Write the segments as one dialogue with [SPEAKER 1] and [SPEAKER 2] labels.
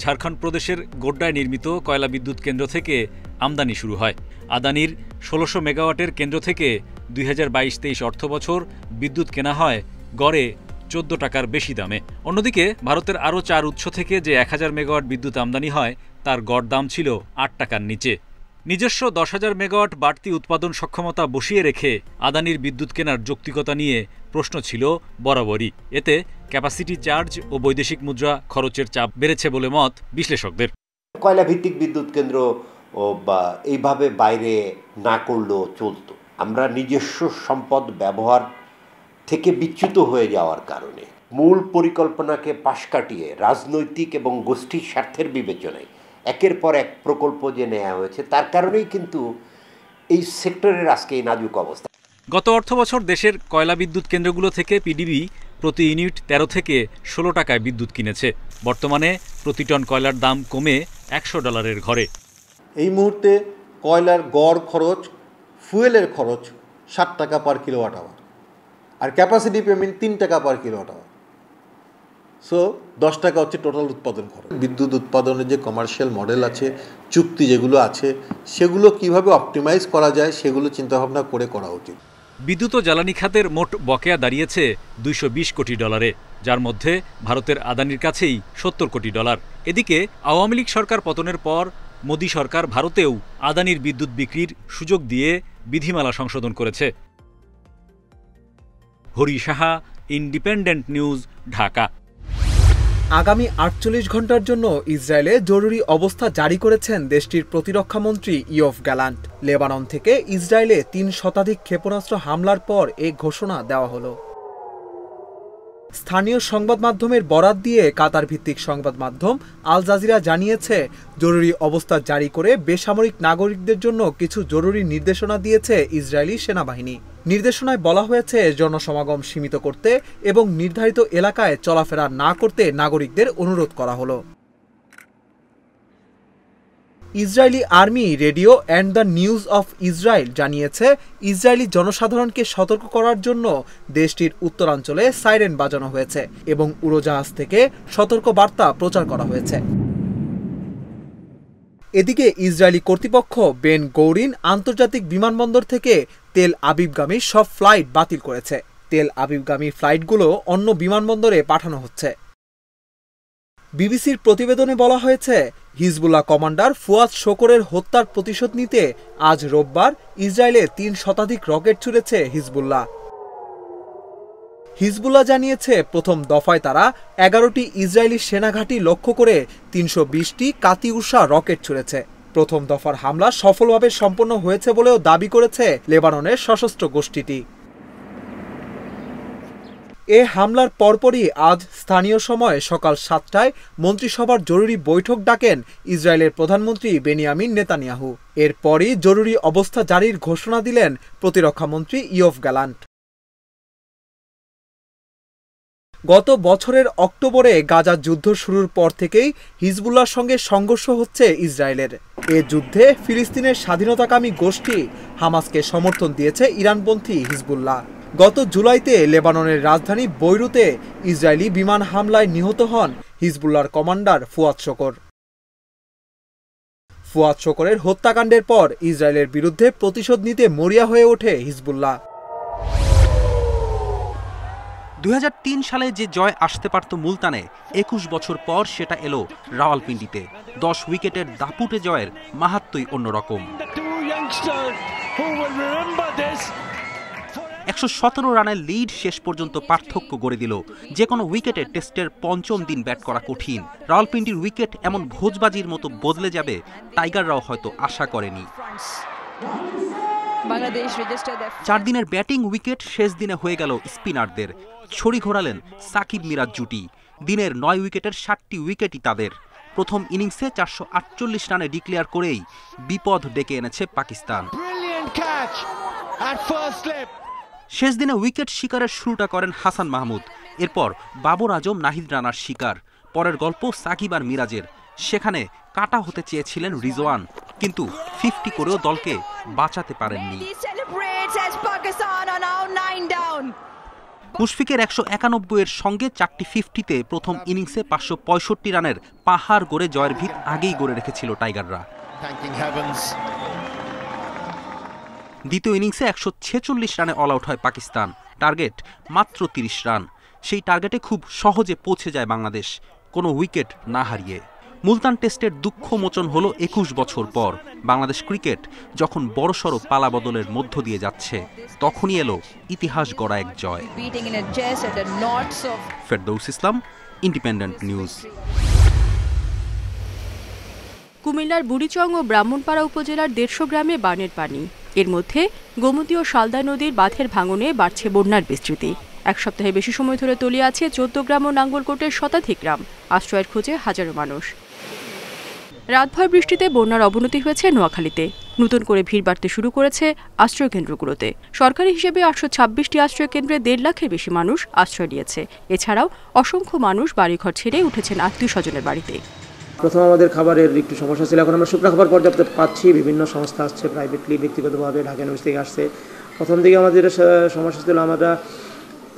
[SPEAKER 1] ঝাড়খণ্ড প্রদেশের গোড্ডায় নির্মিত কয়লা বিদ্যুৎ কেন্দ্র থেকে আমদানি শুরু হয়। আদানির ১৬০০ মেগাওয়াটের কেন্দ্র থেকে ২০২২-২৩ অর্থবছর বিদ্যুৎ কেনা হয় গড়ে ১৪ টাকার বেশি দামে। অন্যদিকে ভারতের আরও ৪ উৎস থেকে যে ১০০০ মেগাওয়াট বিদ্যুৎ আমদানি হয় তার গড় দাম ছিল ৮ টাকার নিচে। নিজস্ব ১০,০০০ মেগাওয়াট বাড়তি উৎপাদন সক্ষমতা বসিয়ে রেখে আদানির বিদ্যুৎ কেনার যৌক্তিকতা নিয়ে প্রশ্ন ছিল বরাবরই। এতে ক্যাপাসিটি চার্জ ও বৈদেশিক মুদ্রা খরচের চাপ বেড়েছে বলে মত বিশ্লেষকদের।
[SPEAKER 2] কয়লা ভিত্তিক বিদ্যুৎ কেন্দ্র বা এইভাবে বাইরে না করলেও চলতো। আমরা নিজস্ব সম্পদ ব্যবহার থেকে বিচ্যুত হয়ে যাওয়ার কারণে মূল পরিকল্পনাকে পাশ কাটিয়ে রাজনৈতিক এবং গোষ্ঠীর স্বার্থের বিবেচনায় একের পর এক প্রকল্প যে নেওয়া হয়েছে, তার কারণেই কিন্তু এই সেক্টরের আজকে এই নাজুক অবস্থা।
[SPEAKER 1] গত অর্থবছর দেশের কয়লা বিদ্যুৎ কেন্দ্রগুলো থেকে পিডিবি প্রতি ইউনিট ১৩ থেকে ১৬ টাকায় বিদ্যুৎ কিনেছে। বর্তমানে প্রতি টন কয়লার দাম কমে $১০০ ঘরে।
[SPEAKER 3] এই মুহূর্তে কয়লার গড় খরচ, ফুয়েলের খরচ ৬০ টাকা পার কিলোওয়াট আওয়ার, আর ক্যাপাসিটি পেমেন্ট ৩ টাকা পার কিলোওয়াট আওয়ার। সো ১০ টাকা হচ্ছে টোটাল উৎপাদন খরচ। বিদ্যুৎ উৎপাদনের যে কমার্শিয়াল মডেল আছে, চুক্তি যেগুলো আছে, সেগুলো কিভাবে অপটিমাইজ করা যায় সেগুলো চিন্তাভাবনা করে করা উচিত।
[SPEAKER 1] বিদ্যুৎ ও জ্বালানি খাতের মোট বকেয়া দাঁড়িয়েছে $২২০ কোটি, যার মধ্যে ভারতের আদানির কাছেই $৭০ কোটি। এদিকে আওয়ামী লীগ সরকার পতনের পর মোদি সরকার ভারতেও আদানির বিদ্যুৎ বিক্রির সুযোগ দিয়ে বিধিমালা সংশোধন করেছে। Hari Saha, independent news, Dhaka.
[SPEAKER 4] আগামী ৪৮ ঘণ্টার জন্য ইসরায়েলে জরুরি অবস্থা জারি করেছেন দেশটির প্রতিরক্ষামন্ত্রী ইয়োভ গ্যালান্ট। লেবানন থেকে ইসরায়েলে ৩ শতাধিক ক্ষেপণাস্ত্র হামলার পর এই ঘোষণা দেওয়া হলো। স্থানীয় সংবাদ মাধ্যমের বরাত দিয়ে কাতার ভিত্তিক সংবাদ মাধ্যম আল জাজিরা জানিয়েছে, জরুরি অবস্থা জারি করে বেসামরিক নাগরিকদের জন্য কিছু জরুরি নির্দেশনা দিয়েছে ইসরায়েলি সেনাবাহিনী। নির্দেশনায় বলা হয়েছে জনসমাগম সীমিত করতে এবং নির্ধারিত এলাকায় চলাফেরা না করতে নাগরিকদের অনুরোধ করা হলো। Israeli army radio and the news of Israel জানিয়েছে, ইসরায়েলি জনসাধারণকে সতর্ক করার জন্য দেশটির উত্তরাঞ্চলে সাইরেন বাজানো হয়েছে এবং উড়োজাহাজ থেকে সতর্ক বার্তা প্রচার করা হয়েছে। এদিকে ইসরায়েলি কর্তৃপক্ষ বেন গৌরিন আন্তর্জাতিক বিমানবন্দর থেকে তেল আবিবগামী সব ফ্লাইট বাতিল করেছে। তেল আবিবগামী ফ্লাইটগুলো অন্য বিমানবন্দরে পাঠানো হচ্ছে। বিবিসির প্রতিবেদনে বলা হয়েছে, হিজবুল্লাহ কমান্ডার ফুয়াদ শোকরের হত্যার প্রতিশোধ নিতে আজ রোববার ইসরায়েলে ৩ শতাধিক রকেট ছুড়েছে হিজবুল্লাহ। হিজবুল্লাহ জানিয়েছে, প্রথম দফায় তারা ১১টি ইসরায়েলি সেনাঘাঁটি লক্ষ্য করে ৩২০টি কাতিউষা রকেট ছুড়েছে। প্রথম দফার হামলা সফলভাবে সম্পন্ন হয়েছে বলেও দাবি করেছে লেবাননের সশস্ত্র গোষ্ঠীটি। এ হামলার পরপরই আজ স্থানীয় সময় সকাল ৭টায় মন্ত্রিসভার জরুরি বৈঠক ডাকেন ইসরায়েলের প্রধানমন্ত্রী বেনিয়ামিন নেতানিয়াহু। এরপরই জরুরি অবস্থা জারির ঘোষণা দিলেন প্রতিরক্ষামন্ত্রী ইয়োভ গ্যালান্ট। গত বছরের অক্টোবরে গাজা যুদ্ধ শুরুর পর থেকেই হিজবুল্লাহর সঙ্গে সংঘর্ষ হচ্ছে ইসরায়েলের। এ যুদ্ধে ফিলিস্তিনের স্বাধীনতাকামী গোষ্ঠী হামাসকে সমর্থন দিয়েছে ইরানপন্থী হিজবুল্লাহ। গত জুলাইতে লেবাননের রাজধানী বৈরুতে ইসরায়েলি বিমান হামলায় নিহত হন হিজবুল্লাহর কমান্ডার ফুয়াদ শোকর। ফুয়াদ শোকরের হত্যাকাণ্ডের পর ইসরায়েলের বিরুদ্ধে প্রতিশোধ নিতে মরিয়া হয়ে ওঠে হিজবুল্লাহ।
[SPEAKER 5] ২০০৩ সালে যে জয় আসতে পারত মুলতানে, ২১ বছর পর সেটা এলো রাওয়ালপিন্ডিতে। ১০ উইকেটের দাপুটে জয়ের মাহাত্ম্যই অন্যরকম। ১১৭ রানের লিড শেষ পর্যন্ত পার্থক্য গড়ে দিল। যে কোনো উইকেটে টেস্টের পঞ্চম দিন ব্যাট করা কঠিন। রাওয়ালপিন্ডির উইকেট এমন ভোজবাজির মতো বদলে যাবে টাইগাররাও হয়তো আশা করেনি। ৪ দিনের ব্যাটিং উইকেট শেষ দিনে হয়ে গেল স্পিনারদের। ছড়ি ঘোরালেন সাকিব মিরাজ জুটি। দিনের ৯ উইকেটের ৭টি উইকেটই তাদের। প্রথম ইনিংসে ৪৪৮ রানে ডিক্লেয়ার করেই বিপদ ডেকে এনেছে পাকিস্তান। শেষ দিনে উইকেট শিকারের শুরুটা করেন হাসান মাহমুদ। এরপর বাবর আজম নাহিদ রানার শিকার। পরের গল্প সাকিব আর মিরাজের। সেখানে কাটা হতে চেয়েছিলেন রিজওয়ান, কিন্তু 50 করেও দলকে বাঁচাতে পারেননি। মুশফিকের ১৯১-এর সঙ্গে ৪টি 50-তে প্রথম ইনিংসে ৫৬৫ রানের পাহাড় গড়ে জয়ের ভিত আগেই গড়ে রেখেছিল টাইগাররা। দ্বিতীয় ইনিংসে ১৪৬ রানে অল আউট হয় পাকিস্তান। টার্গেট মাত্র ৩০ রান। সেই টার্গেটে খুব সহজে পৌঁছে যায় বাংলাদেশ, কোনো উইকেট না হারিয়ে। মুলতান টেস্টের দুঃখ মোচন হলো ২১ বছর পর। বাংলাদেশ ক্রিকেট যখন বড়সড় পালাবদলের মধ্য দিয়ে যাচ্ছে, তখনই এলো ইতিহাস গড়া এক জয়। ফেরদৌস ইসলাম, ইন্ডিপেন্ডেন্ট নিউজ।
[SPEAKER 6] কুমিল্লার বুড়িচং ও ব্রাহ্মণপাড়া উপজেলার ১৫০ গ্রামে বানের পানি। এর মধ্যে গোমতী ও শালদা নদীর বাঁধের ভাঙনে বাড়ছে বন্যার বিস্তৃতি। এক সপ্তাহে বেশি সময় ধরে তলিয়ে আছে ১৪ গ্রাম ও নাঙ্গলকোটের শতাধিক গ্রাম। আশ্রয়ের খোঁজে হাজারো মানুষ। রাতভর বৃষ্টিতে বন্যার অবনতি হয়েছে নোয়াখালীতে। নতুন করে ভিড় বাড়তে শুরু করেছে আশ্রয় কেন্দ্রগুলোতে। সরকারি হিসেবে ৮২৬টি আশ্রয় কেন্দ্রে ১.৫ লাখের বেশি মানুষ আশ্রয় নিয়েছে। এছাড়াও অসংখ্য মানুষ বাড়িঘর ছেড়ে উঠেছেন আত্মীয় স্বজনের বাড়িতে।
[SPEAKER 7] প্রথম আমাদের খাবারের একটু সমস্যা ছিল, এখন আমরা শুকনো খাবার পর্যাপ্ত পাচ্ছি। বিভিন্ন সংস্থা আসছে, প্রাইভেটলি, ব্যক্তিগতভাবে ঢাকা ইউনিভার্সিটি থেকে আসছে। প্রথম দিকে আমাদের সমস্যা ছিল, আমরা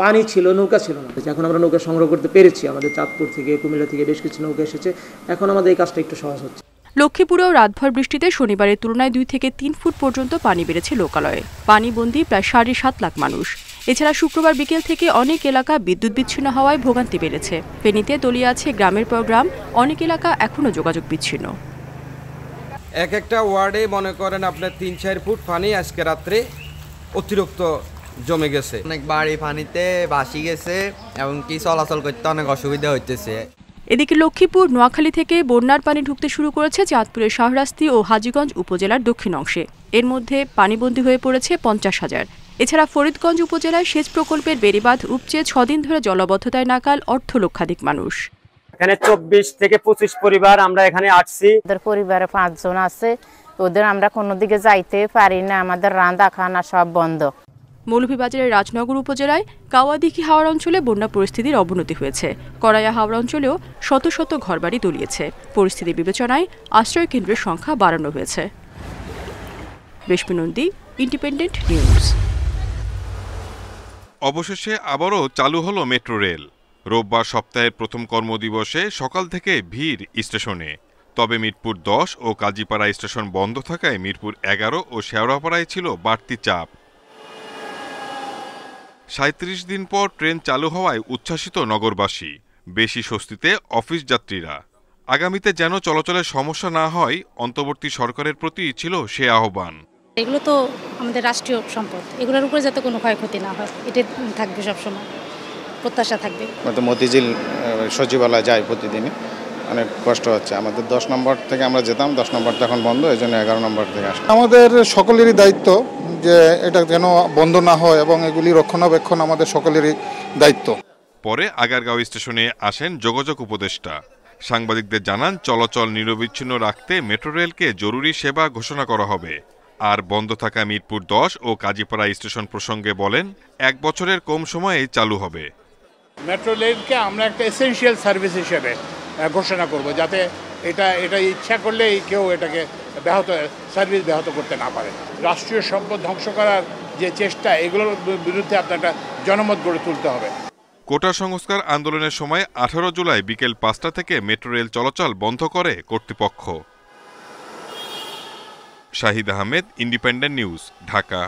[SPEAKER 7] পানি ছিল, নৌকা ছিল না। এখন আমরা নৌকা সংগ্রহ করতে পেরেছি। আমাদের চাঁদপুর থেকে, কুমিল্লা থেকে বেশ কিছু নৌকা এসেছে। এখন আমাদের এই কাজটা একটু সহজ হচ্ছে।
[SPEAKER 6] লক্ষ্মীপুরেও রাতভর বৃষ্টিতে শনিবারের তুলনায় 2 থেকে 3 ফুট পর্যন্ত পানি বেড়েছে লোকালয়ে। পানিবন্দী প্রায় 7.5 লাখ মানুষ। এছাড়া শুক্রবার বিকেল থেকে অনেক এলাকা বিদ্যুৎ বিচ্ছিন্ন হওয়ায় ভোগান্তি বেড়েছে। ফেনীতে তলিয়ে আছে গ্রামের পর গ্রাম, অনেক এলাকা এখনও যোগাযোগ বিচ্ছিন্ন।
[SPEAKER 8] এক একটা ওয়ার্ডে মনে করেন আপনার 3-4 ফুট পানি আজকে রাত্রে অতিরিক্ত জমে গেছে।
[SPEAKER 9] অনেক বাড়ি পানিতে ভাসি গেছে এবং কি চলাচল করতে অনেক অসুবিধা হইতেছে।
[SPEAKER 6] এদিকে লক্ষ্মীপুর, নোয়াখালী থেকে বন্যার পানি ঢুকতে শুরু করেছে চাঁদপুরের শাহরাস্তি ও হাজীগঞ্জ উপজেলার দক্ষিণ অংশে। এর মধ্যে পানিবন্দী হয়ে পড়েছে 50,000। এছাড়া ফরিদগঞ্জ উপজেলায় সেচ প্রকল্পের বেড়িবাঁধ উপচে 6 দিন ধরে জলাবদ্ধতায় নাকাল অর্ধলক্ষাধিক মানুষ।
[SPEAKER 10] এখানে 24 থেকে 25 পরিবার আমরা এখানে আসছি।
[SPEAKER 11] ওদের পরিবারে 5 জন আছে, ওদের আমরা কোনো দিকে যাইতে পারি না, আমাদের রান্না খানা সব বন্ধ।
[SPEAKER 6] মৌলভীবাজারের রাজনগর উপজেলায় কাওয়াদিঘি হাওড় অঞ্চলে বন্যা পরিস্থিতির অবনতি হয়েছে। করাইয়া হাওড় অঞ্চলেও শত শত ঘরবাড়ি তলিয়েছে। পরিস্থিতি বিবেচনায় আশ্রয় কেন্দ্রের সংখ্যা বাড়ানো হয়েছে। রেশমি নন্দী, ইন্ডিপেন্ডেন্ট নিউজ।
[SPEAKER 12] অবশেষে আবারও চালু হলো মেট্রো রেল। রোববার সপ্তাহের প্রথম কর্মদিবসে সকাল থেকে ভিড় স্টেশনে। তবে মিরপুর 10 ও কাজীপাড়া স্টেশন বন্ধ থাকায় মিরপুর 11 ও শেওড়াপাড়ায় ছিল বাড়তি চাপ। 37 দিন পর ট্রেন চালু হওয়ায় উচ্ছ্বাসিত নগরবাসী, বেশি স্বস্তিতে অফিস যাত্রীরা। আগামীতে যেন চলাচলের সমস্যা না হয়, অন্তর্বর্তী সরকারের প্রতি ছিল সে আহ্বান।
[SPEAKER 13] এগুলো তো আমাদের রাষ্ট্রীয় সম্পদ, এগুলোর উপরে যাতে কোনো ক্ষয়ক্ষতি না হয় এটা থাকবে, সবসময় প্রত্যাশা থাকবে।
[SPEAKER 14] মতিঝিল সচিবালয় যাই প্রতিদিনে, অনেক কষ্ট হচ্ছে আমাদের। 10 নম্বর থেকে আমরা যেতাম, 10 নম্বরটা এখন বন্ধ, এই জন্য 11 নম্বর থেকে আসে।
[SPEAKER 15] আমাদের সকলেরই দায়িত্ব যে এটা যেন বন্ধ না হয় এবং এগুলি রক্ষণাবেক্ষণ আমাদের সকলেরই দায়িত্ব।
[SPEAKER 12] পরে আগারগাঁও স্টেশনে আসেন যোগাযোগ উপদেষ্টা। সাংবাদিকদের জানান, চলাচল নিরবিচ্ছিন্ন রাখতে মেট্রো রেলকে জরুরি সেবা ঘোষণা করা হবে। আর বন্ধ থাকা মিরপুর 10 ও কাজীপাড়া স্টেশন প্রসঙ্গে বলেন, 1 বছরের কম সময়েই চালু হবে।
[SPEAKER 16] মেট্রো রেলকে আমরা একটা এসেনশিয়াল সার্ভিস হিসেবে ঘোষণা করব, যাতে এটা ইচ্ছা করলে কেউ এটাকে সার্ভিস ব্যাহত করতে না পারে। রাষ্ট্রীয় সম্পদ ধ্বংস করার যে চেষ্টা, এগুলোর বিরুদ্ধে আপনার একটা জনমত গড়ে তুলতে হবে।
[SPEAKER 12] কোটা সংস্কার আন্দোলনের সময় 18 জুলাই বিকেল 5টা থেকে মেট্রো রেল চলাচল বন্ধ করে কর্তৃপক্ষ। Shahid Ahmed, independent news, Dhaka.